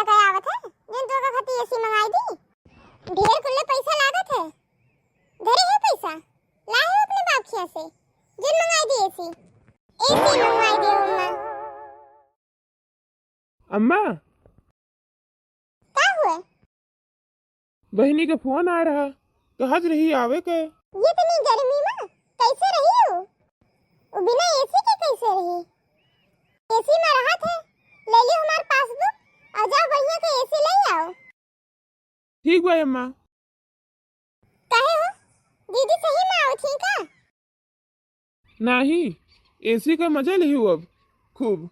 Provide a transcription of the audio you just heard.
रुपया का आवत है जन तो का खाती एसी मंगाई दी। ढेर कुल्ले पैसा लागत है। घरे है पैसा लाए हो अपने बाप खिया से जन मंगाई दी एसी मंगवाई दे अम्मा। का हुआ? बहनी का फोन आ रहा, कहत रही आवे के। ये इतनी गर्मी में कैसे रही हो? वो बिना एसी के कैसे रही? एसी में रहा थे, ले लियो हमारे पासबुक और जाओ भैया के एसी ले आओ। ठीक बा अम्मा। कहे हो दीदी सही में आओ ठीक है? नहीं, एसी का मजा लियो अब खूब।